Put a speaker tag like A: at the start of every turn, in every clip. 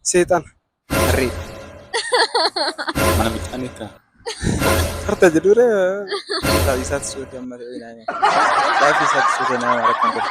A: Seexana. Harree.
B: Mana bitaniika.
A: Harta jedhure isaatti suuta amma ta'e naani. Laafi isaatti suuta nama rakkan jiru.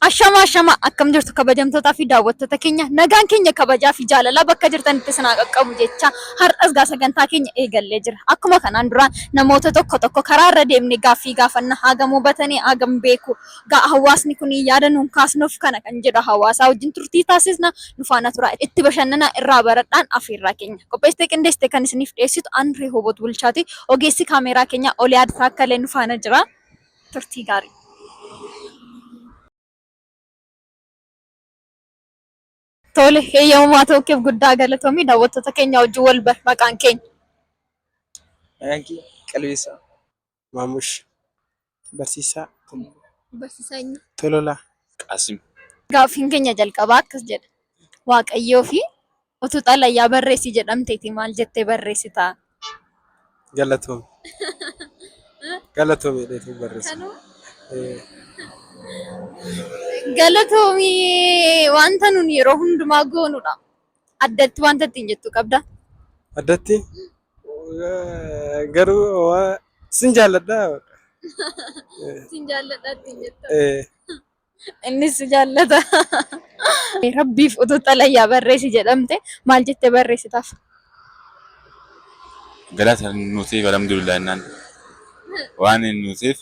C: Ashama akkam jirtu kabajamtootaa fi daawwattoota keenya nagaan keenya kabajaa fi jaalalaa bakka jirtanitti isin haa qaqqabu jecha har'as gaa sagantaa keenya eegallee jira. Akkuma kanaan dura namoota tokko karaa irra deemnee gaaffii gaafanna hagam hubatanii hagam beeku hawaasni kun yaada nuun kaasnuuf kana kan jedha hawaasaa wajjin turtii taasisna nu faana tura itti bashannana irraa baradhaan afeerraa keenya qopheessitee qindeessitee kan isiniif dhiyeessitu Anree Hobot Bulchaati ogeessi kaameeraa keenya Oliyaad Taakkalee nu faana jira turtii gaarii. Tole heeyyamamaa ta'uuf guddaa galatoomii daawwattoota keenya wajjin wal bar maqaan keenya.
A: Yankii Qalbeessaa. Maamush. Barsiisaa.
C: Barsiisaa eenyu?
A: Tololaa.
B: Qaasim.
C: Gaaffiin keenya jalqabaa akkas jedha. Waaqayyoo fi utuu xalayyaa barreessi jedhamteeti maal jettee barreessitaa?
A: Galatoomi. Galatoomi jedheetu barreessa.
C: Galatoomii wanta nun yeroo hundumaa goonudha. Addatti wanta ittiin jettu qabda.
A: Addatti garuu sin jaalladha.
C: Sin jaalladha ittiin jetta. Innis si jaallata. Rabbiif utuu xalayyaa barreessi jedhamte maal jettee barreessitaaf?
B: Galata nuutiif alhamdulillah naan. Waan nuutiif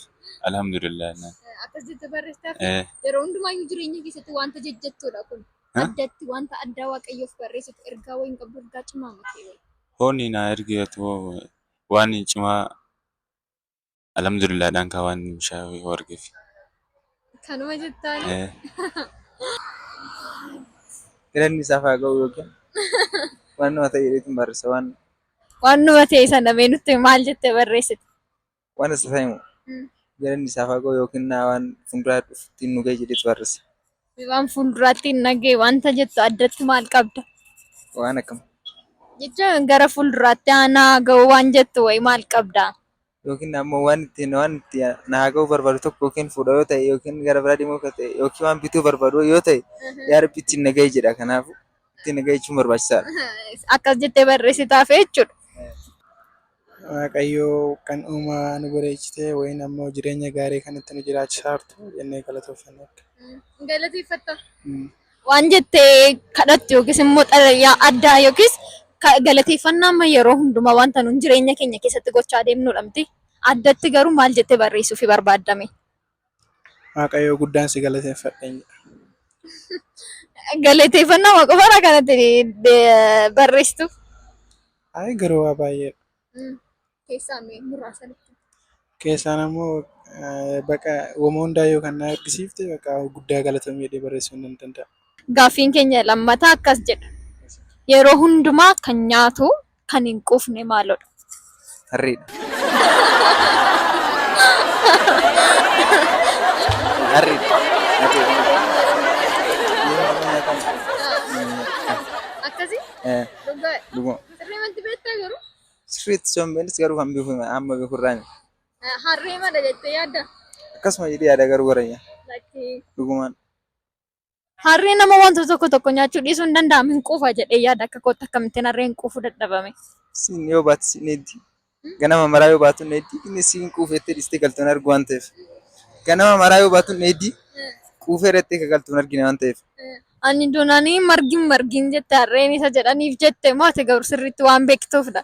B: alhamdulillah naan.
C: Akkas jettee barreessitaaf yeroo hundumaayyuu jireenya keessatti wanta jejjettudha kun. Addatti wanta addaa waaqayyoof barreessitu ergaa wayiin qabdu ergaa cimaa miti.
B: Hoonni na ergeetu waan cimaa alhamdulillah dhaan kan waan shaawii wargeef.
C: Kanuma jettaan.
A: Galanni isaaf haa ga'u yookiin waan nama ta'e jedheetiin barreessa
C: waan nama ta'e sana mee nutti maal jettee barreessite?
A: waan isa ta'imu. Galanni isaaf haa ga'u yookiin waan fuulduraa dhuftiin nu ga'e jedheetu barreessa.
C: Waan fuulduraatti hin nagee wanta jettu addatti maal qabda?
A: Waan akkam.
C: Jechuun gara fuulduraatti aanaa ga'u waan jettu wayi maal qabda?
A: Yookiin ammoo waan itti na haa ga'u barbaadu tokko yookiin fuudha yoo ta'e yookiin gara biraa deemuu ta'e yookiin waan bituu barbaadu yoo ta'e yaa Rabbi ittiin na ga'e jedha. Kanaafuu ittiin na ga'e jechuun barbaachisaadha.
C: Akkas jettee barreessitaaf jechuudha.
A: Waaqayyoo kan uumaa nu bareechitee wayiin ammoo jireenya gaarii kan itti nu jiraachisaartu jennee galatooffanna.
C: Galateeffatta. Waan jettee kadhattu yookiis immoo xalayyaa addaa yookiis galateeffannaa amma yeroo hundumaa wanta nuun jireenya keenya keessatti gochaa deemnudha miti. Addatti garuu maal jettee barreessuuf barbaaddame?
A: Waaqayyoo guddaan si galateeffadha.
C: Galateeffannaa waa qofaadha kanatti barreessitu?
A: Ayi garuu waa baay'eedha.
C: Keessaa mee muraasa nutti?
A: Keessaan ammoo baqa uumama hundaa yoo kan na argisiifte baqa guddaa galatoomii jedhee barreessuu hin danda'a.
C: Gaaffiin keenya lammataa akkas jedha. Yeroo hundumaa kan nyaatu kan hin quufne maalodha?
A: Harreedha. Harreedha.
C: Akkasii?
A: Dhuguma.
C: Sirrii wanti beektaa garuu?
A: Sirriitti soon beeknis garuu kan beeku amma beeku irraa miti.
C: Harree mala jettee yaadda?
A: Akkasuma jedhee yaada garuu warayya. Dhugumaan.
C: Harree nama wantoota tokko nyaachuu dhiisuu hin danda'amu hin quufa jedhee yaada akka kootti akkamittiin harreen quufuu dadhabame?
A: Siin yoo baatu siin eeddi. Ganama maraa yoo baatu eeddi inni siin quufettee dhistee galtuun argu waan ta'eef. Ganama maraa yoo baatu eeddi quufee irratti akka galtuun argine waan ta'eef.
C: Ani doonanii margin jette harreen isa jedhaniif jette maate garuu sirriitti waan beektuufdha.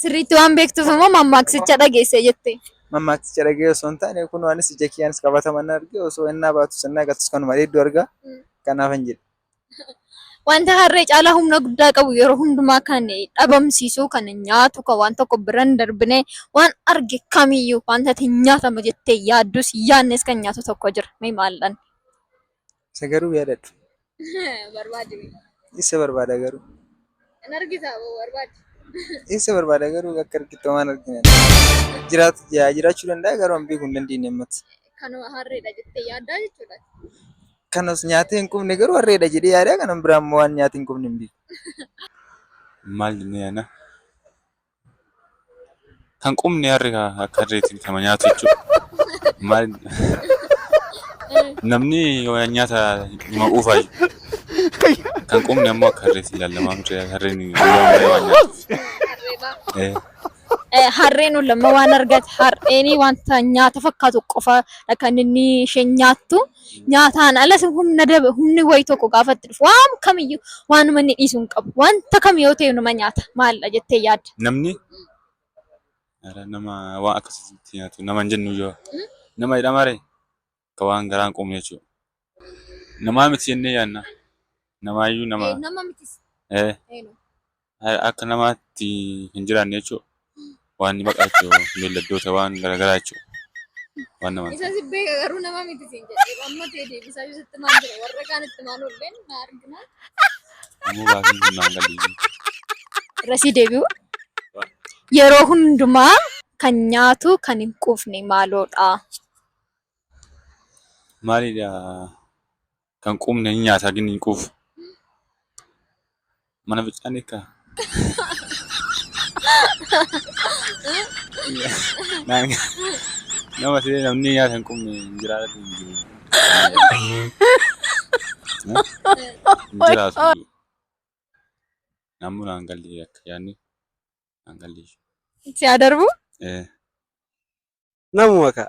C: Sirriitti waan beektuuf immoo mammaaksicha dhageesse jette.
A: Mammaaksicha dhagee osoo hin taane kun waanis ija kiyyaanis qabataman arge osoo innaa baatu sannaa galtus kanuma hedduu argaa kanaaf hin jedhe.
C: Wanta harree caalaa humna guddaa qabu yeroo hundumaa kan dhabamsiisuu kan nyaatu kan waan tokko biraan darbinee waan arge kamiyyuu wanta itti nyaatama jettee yaaddus yaadnes kan nyaatu tokko jira. Mee maalidhaan?
A: Isa garuu yaadadhu.
C: Barbaade.
A: Isa barbaada garuu.
C: Kan argitaa barbaade.
A: Isa barbaada garuu akka argitu waan argina. Jiraachuu danda'a garuu hambii kun dandeenye ammatti.
C: Kanuma harreedha jettee yaaddaa jechuudha.
A: Kanas nyaatee hin qubne garuu harreedha jedhee yaada kanan biraa immoo waan nyaatee hin qubne hin beeku.
B: Maal jennee yaana? Kan qubne harri akka harreetiin kan nyaatu jechuudha. Maal namni nyaata nama quufaa kan qubne ammoo akka harreetti ilaalamaa ture harreen waan nyaatuuf.
C: Harreen lama waan argate harreen wanta nyaata fakkaatu qofa kan inni isheen nyaattu nyaataan alas humni wayii tokko gaafatti dhufu waan kamiyyuu waanuma inni dhiisuu hin qabu wanta kam yoo ta'e nama nyaata maalidha jettee yaadda?
B: Namni nama waan akkasitti nyaatu nama hin jennu yoo nama jedhamaree akka waan garaan qubne jechuudha. Namaa miti jennee yaadna. Namaayyuu nama.
C: Nama mitis.
B: Akka namaatti hin jiraanne jechuudha. Waan baqaa jechuudha. Beelladdoota waan garaagaraa jechuudha. Waan nama.
C: Isa sibbee garuu nama miti siin jedhee amma ta'e deebisaa yoo sitti maal jira warra kaanitti maal olleen na argina.
B: Ammoo baafii humnaan galii.
C: Rasii deebi'u. Yeroo hundumaa kan nyaatu kan hin quufne maaloodha?
B: Maalidha? Kan qubne hin nyaata gini hin quufu. Mana bicaanii akka. Nama ta'ee namni nyaata hin qubne hin jiraatu hin jiru. Hin jiraatu. Namni naan galii akka yaadni naan galii.
C: Si adarbu?
D: Namuma ka.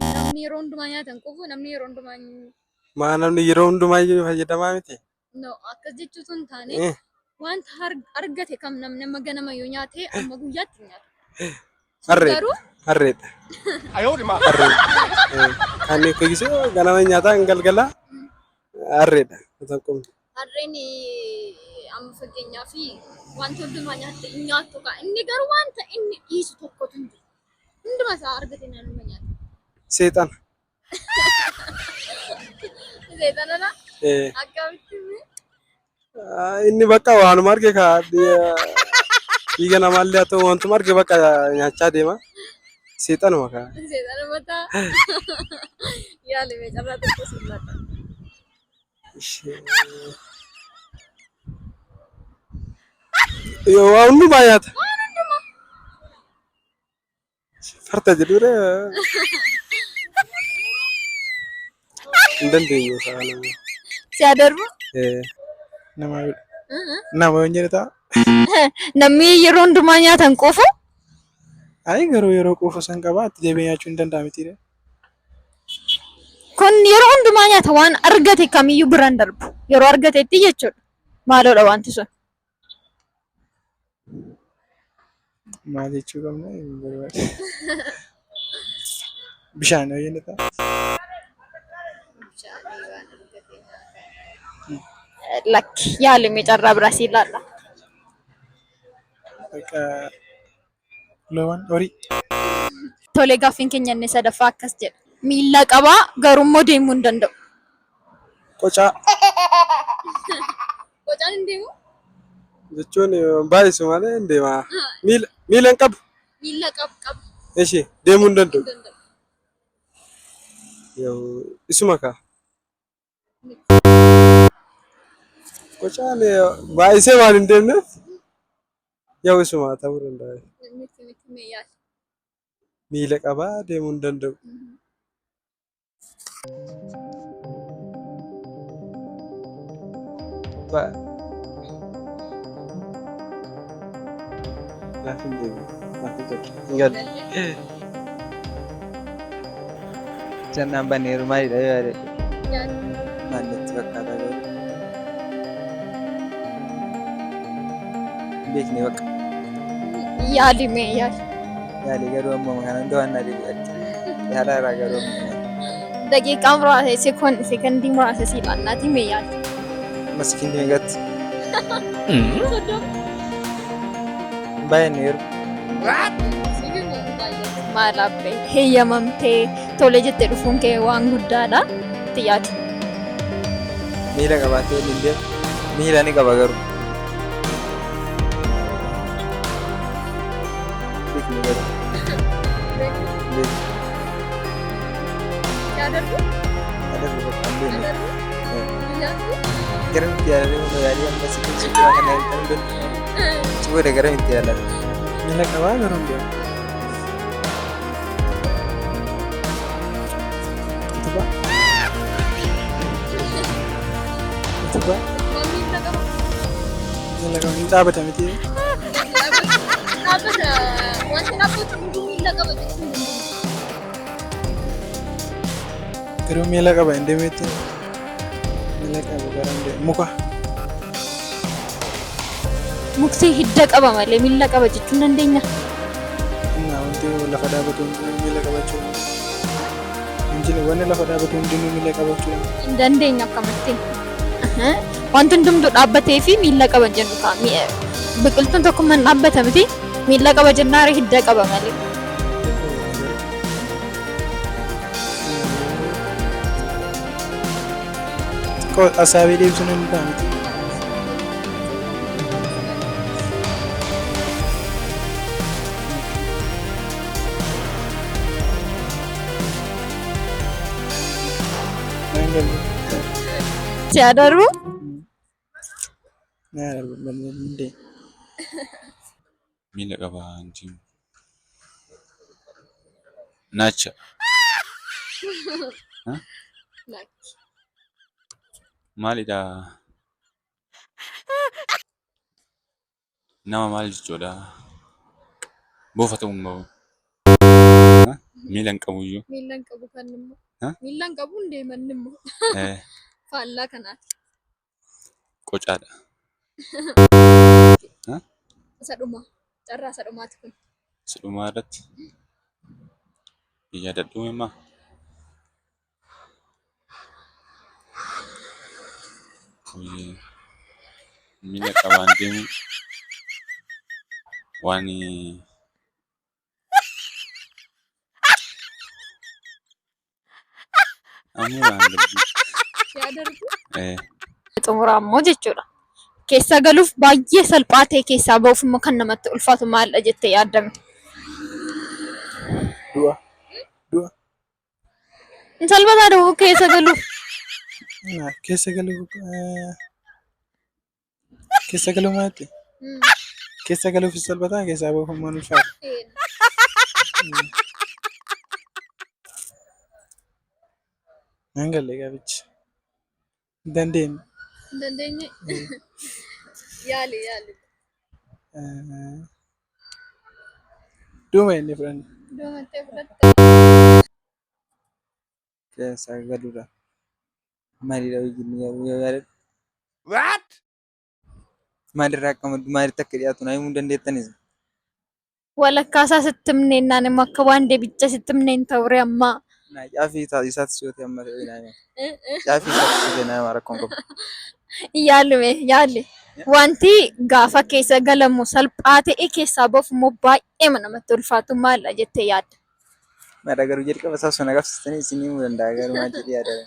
C: Namni yeroo hundumaa nyaata hin quufu namni yeroo hundumaa
D: Namni yeroo hundumaa fayyadamaa miti.
C: no akkas jechuutu hin taane wanta argate kam namni amma ganama yoo nyaate amma guyyaatti nyaata.
D: Harreedha. Harreedha. Kan eeggise ganama nyaataa hin galgala harreedha.
C: Harreen amma fakkeenyaa fi wanta hundumaa nyaatte hin nyaattu ka inni garuu wanta inni dhiisu tokkotu hin jiru. Hunduma isaa argate naannuma nyaata.
D: Seexana.
C: Seexanadha? Akkamitti?
D: Inni bakka waanuma arge ka dhiiga namaallee haa ta'u wantuma arge bakka nyaachaa deema. Seexanuma ka.
C: Seexanuma ta'a. Yaali meeshaa tokko siin laata.
D: Waa hundumaa nyaata. Farta jedhuree hin dandeenye isaa nama.
C: Si adarbu?
D: Nama yoo jedhe ta'a.
C: Namni yeroo hundumaa nyaata hin quufu?
D: Ayi garuu yeroo quufu san qabaa itti deebiin nyaachuu hin danda'amiti.
C: Kun yeroo hundumaa nyaata waan argate kamiyyuu biraan darbu. Yeroo argatetti jechuudha. Maaloodha wanti sun?
D: Maal jechuu qabna? Bishaan yoo jennu ta'a.
C: Lakki yaalimee carraa biraa si ilaalla.
D: Loowwan horii.
C: Tolee gaaffiin keenya inni sadaffaa akkas jedha. Miila qabaa garuu immoo deemuu hin danda'u.
D: Qocaa.
C: Qocaan hin deemu?
D: Jechuun baay'isu malee hin deema. Miila hin qabu.
C: Miila qabu.
D: Ishee deemuu hin danda'u. Isuma kaa. Qocaan baay'isee waan hin deemneef isuma ta'uu danda'a. Miila qabaa deemuu hin danda'u. Naaf hin deemu. Naaf hin tolu. Hin galu.
A: Jannaan banneeru maalidha yoo yaadadhe? Maal natti fakkaata garuu? Hin beekne bakka.
C: Yaalimee yaali.
A: Yaali garuu amma kana hunda waan naa deebi'aatti. Yaala irraa garuu
C: Daqiiqaa muraasa sekondii muraasa si ilaannaati mee yaali.
A: amma sekondii meeqatti? Baay'inneeru.
C: Maal abbee heeyyamamtee tole jettee dhufuun kee waan guddaadha. Itti yaadi.
A: Miila qabaatee waliin deemu. Miila ni qaba garuu. Beekni garuu.
C: Adarbu?
A: Adarbu bakka hin beekne.
C: Adarbu? Nyaatu?
A: Garamitti yaaladee mana yaalii amma siqilchi waa kana kan danda'u. Achi booda garamitti yaalala.
D: Miila qabaa garuu hin beeku. Utubaa. Utubaa.
C: Mamiin na qaba.
D: Miila qabaa hin dhaabata miti.
C: Dhaabbata wanti dhaabbatu hunduu miila qaba jechuun danda'u.
D: Garuu miila qaba hin deemeetti. Miila qaba gara hin deemu. Muka.
C: Mukti hidda qaba malee miila qaba jechuun dandeenya.
D: Innaa wanti lafa dhaabatu hundinuu miila qabachuu danda'a. Injini wanni lafa dhaabatu hundinuu miila qabachuu danda'a.
C: Hin dandeenya akkamittiin. Wanti hundumtuu dhaabbatee fi miila qaba jennu ta'a. Biqiltuun tokko man dhaabbata miti miila qaba jennaare hidda qaba malee.
D: Asaabii deebisuun hin danda'amu miti.
C: Si adarbu?
D: Nah, bener-bener.
B: Miila qaba hanji. Naacha. Maalidha? Nama maal jechuudha? Buufata uumama. Miila hin qabu iyyuu.
C: Miila hin qabu kan immoo. Miila hin qabu hin deeman immoo. Faallaa kanaati.
B: Qocaadha.
C: Isa dhuma. Carraa isa dhumaati kun.
B: Isa dhumaa irratti yaadadhuu himaa. Miila qabaan deemu waan ammoo waan darbii.
C: Yaadarbu?
B: Xumuraa
C: immoo jechuudha. Keessa galuuf baay'ee salphaa ta'e keessaa ba'uuf immoo kan namatti ulfaatu maalidha jettee yaaddame?
D: Du'a. Du'a.
C: Hin salphataa ta'u keessa galuuf.
D: Keessa galuu keessa galuu maalti? Keessa galuuf salphataa keessaa ba'uuf immoo ulfaata. Nan galle gaafichi. Dandeenye.
C: Dandeenye. Yaali.
D: Duuma inni fudhanne.
C: Duumattee fudhatte.
A: Keessa galuudha. Maalidha wajjin yoo yaadadhu? What? Maalirraa akka maddu maalitti akka dhiyaatu naa himuu dandeettanis?
C: Walakkaasaa sitti himneennaan immoo akka waan deebicha sitti himneen ta'ure ammaa.
A: Caafii isaatti siyooti amma ta'e naa hima. Caafii isaatti siyooti naa hima rakkoon qabu.
C: Yaalli. Wanti gaafa keessa galamu salphaa ta'e keessaa ba'uuf immoo baay'ee namatti ulfaatu maalidha jettee yaadda?
A: Maadha garuu jalqaba isaa osoo na gaafsistanii isin himuu danda'a garuu maal jedhee yaadara?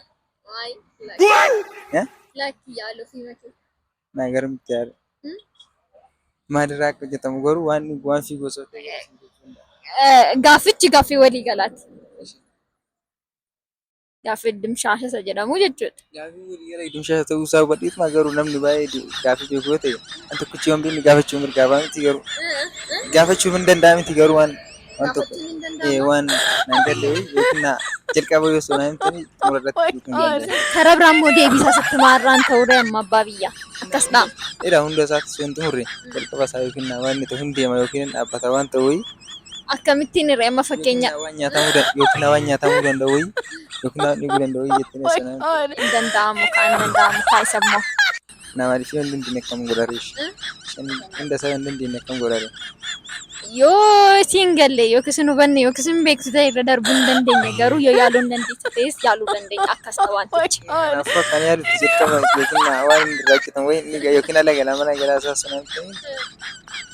C: Lakki yaaluu fi makee.
A: Naa garuu miti yaada. Maalirraa akka hojjetamu garuu waan fi gosoota
C: Gaaffichi gaaffii walii galaati. Gaaffii dimshaashasa jedhamu jechuudha.
A: Gaaffii walii gala dimshaasa ta'uu isaa hubadhiituma garuu namni baay'ee gaaffii beeku yoo ta'e an tokkichi waan beekni gaafachuu mirgaabaa miti garuu gaafachuu hin danda'amu miti garuu waan tokko waan nan galle yookiin jalqaba yoo sonaa himtanii xumurarratti beekuu hin danda'amu.
C: Karaa biraan immoo deebisaa sitti maarraan ta'uudha amma abbaa biyyaa. Akkas dhaama.
A: Hunda isaatti sun xumurre jalqaba isaa yookiin waan inni ta'u hin deema yookiin dhaabbata waan ta'u wayii.
C: Akkamittiin irree amma fakkeenya.
A: Yookiin waan nyaatamuu danda'u wayii yookiin waan dhuguu danda'u wayii jettanii sanaa.
C: Hin danda'amu kaa isa immoo.
A: Namaaf hin dandeenye akkam godhare hunda isaa hin dandeenye akkam godhare.
C: Yoo siin galle yookiis hin hubanne yookiis hin beektu ta'e irra darbuu hin dandeenye garuu yoo yaaluu hin dandeessa ta'es yaaluu dandeenya akkas ta'u wantichi.
A: Kanaafuu akkan yaadutti jalqaba yookiin waan inni irraa hojjetan wayii yookiin ala galaa mana galaa isaa sanaan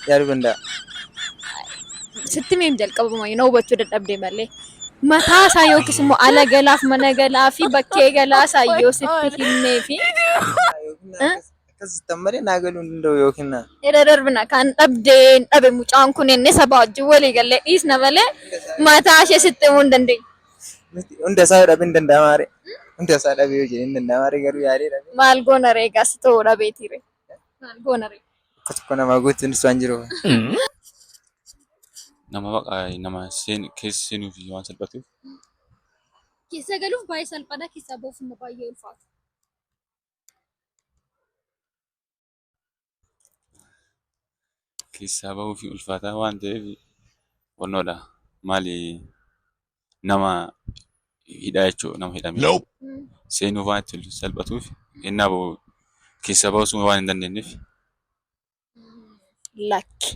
A: yaaluu danda'a.
C: Sitti meem jalqabuma yoo hubachuu dadhabde malee. Mataa isaa yookiis immoo ala galaaf mana galaa fi bakkee galaa isaa yoo sitti himnee fi.
A: Akkasitti malee naa galuu hin danda'u yookiin naa.
C: Irra darbina kan dhabe mucaan kun inni sabaa wajjin walii gallee dhiisna malee mataa ishee sitti himuu hin dandeenye.
A: hunda isaa dhabin danda'amaare. Hunda isaa dhabee hojii hin danda'amaare garuu yaadee dhabee.
C: Maal goona ree gas ta'uu dhabeeti ree. Maal goona ree.
A: Tokko tokko namaa guutuun waan jiru.
B: Nama baqa nama keessa seenuu fi waan salphatuuf.
C: Keessa galuuf baay'ee salphaadha keessa bahuuf immoo baay'ee ulfaata.
B: Keessaa bahuu fi ulfaataa waan ta'eef wannoodha. Maali nama hidhaa jechuudha nama hidhame. Seenuuf waan itti salphatuuf innaa bahu keessaa bahuu waan hin dandeenyeef.
C: Lakki.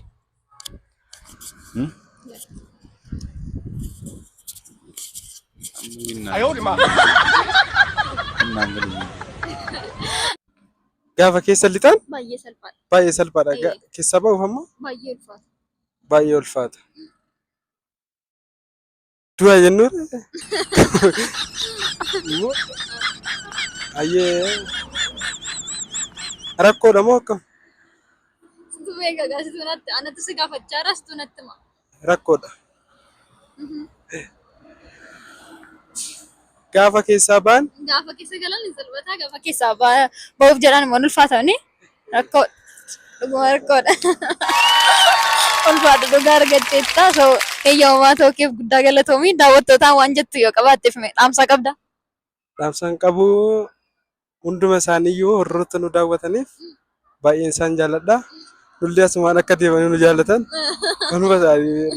D: Gaafa keessa lixan
C: Baay'ee salphaadha.
D: baay'ee salphaadha. Keessa bahuuf ammoo
C: Baay'ee ulfaata.
D: baay'ee ulfaata. Du'a jennuun ayyee rakkoodha moo akkam?
C: Situ beeka gaasitu natti anatu si gaafachaa jira situ natti hima.
D: Rakkoodha. Gaafa keessaa ba'an
C: Gaafa keessa galan ni salphata gaafa keessaa bahuuf jedhan immoo ulfaatani rakkoodha. Dhuguma rakkoodha. Ulfaata dhugaa argatteetta so eeyyamamaa ta'uuf guddaa galatoomii daawwattootaan waan jettu yoo qabaatteef dhaamsa qabda.
D: dhaamsaan qabu hunduma isaaniiyyuu hordoftoota nu daawwataniif baay'een isaan jaalladha. Dulli asumaan akka deemanii nu jaallatan kanuma isaanii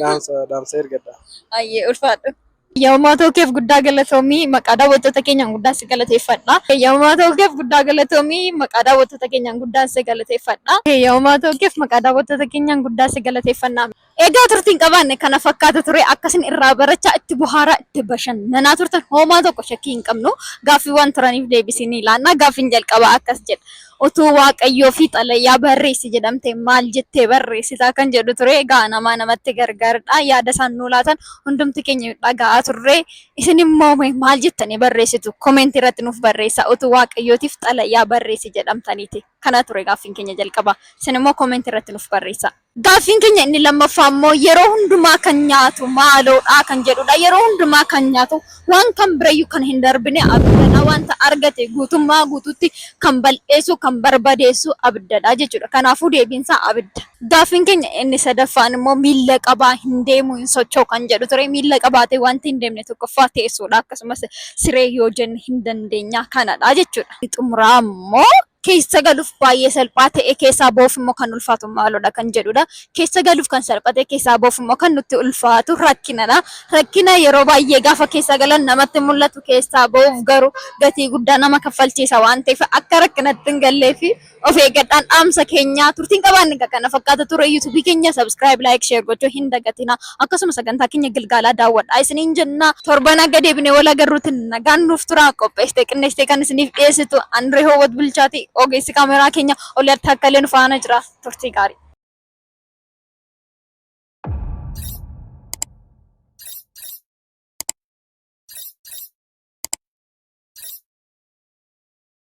D: dhaamsa ergadha.
C: Baay'ee ulfaadha. Eeyyamamaa ta'uuf guddaa galatoomii maqaa daawwattoota keenyaan guddaa si galateeffadha. Eeyyamamaa ta'uuf guddaa galatoomii maqaa daawwattoota keenyaan guddaa si galateeffadha. Eeyyamamaa ta'uuf maqaa daawwattoota keenyaan guddaa si galateeffannaa. Egaa turtiin qabaanne kana fakkaata ture akkasin irraa barachaa itti bohaaraa itti bashannanaa turtan homaa tokko shakkii hin qabnu gaaffiiwwan turaniif deebisinii ilaannaa gaaffiin jalqabaa akkas jedha. Utuu waaqayyoo fi xalayyaa barreessi jedhamte maal jettee barreessitaa kan jedhu ture egaa namaa namatti gargaaradha yaada isaan nuu laatan hundumti keenya dhaga'aa turre isin immoo maal jettanii barreessitu koomeentii irratti nuuf barreessaa utuu waaqayyootiif xalayyaa barreessi jedhamtaniiti kana ture gaaffiin keenya jalqabaa isin immoo koomeentii irratti nuuf barreessaa. Gaaffiin keenya inni lammaffaa immoo yeroo hundumaa kan nyaatu maaloodha kan jedhudha yeroo hundumaa kan nyaatu waan kan birayyuu kan hin darbine abidda wanta argate guutummaa guutuutti kan bal'eessu kan barbadeessu abiddadha jechuudha. Kanaafuu deebiinsaa abidda. Gaaffiin keenya inni sadaffaan immoo miilla qabaa hin deemu hin socho'u kan jedhu ture. Miilla qabaatee wanti hin deemne tokkoffaa teessuudha akkasumas siree yoo jenne hin dandeenya kanadha jechuudha. Xumuraa immoo keessa galuuf baay'ee salphaa ta'e keessaa bahuuf immoo kan ulfaatu maaloodha kan jedhudha. Keessa galuuf kan salphate keessaa bahuuf immoo kan nutti ulfaatu rakkinadha. Rakkina yeroo baay'ee gaafa keessa galan namatti mul'atu keessaa bahuuf garuu gatii guddaa nama kaffalchiisa waan ta'eef akka rakkinatti hin gallee fi of eeggadhaan dhaamsa keenyaa turtiin qabaanne kana fakkaata ture yuutuubii keenya subscribe like share gochuu hin dagatina akkasuma sagantaa keenya Gilgaalaa daawwadhaa isiniin jenna torban akka deebinee wal agarruutti nagaan nuuf tura qopheessitee qindeessitee kan isiniif dhiyeessitu Andree Howwat Bulchaati ogeessi kaameraa keenya Oliyaatti Akkalee nu faana jira turtii gaarii.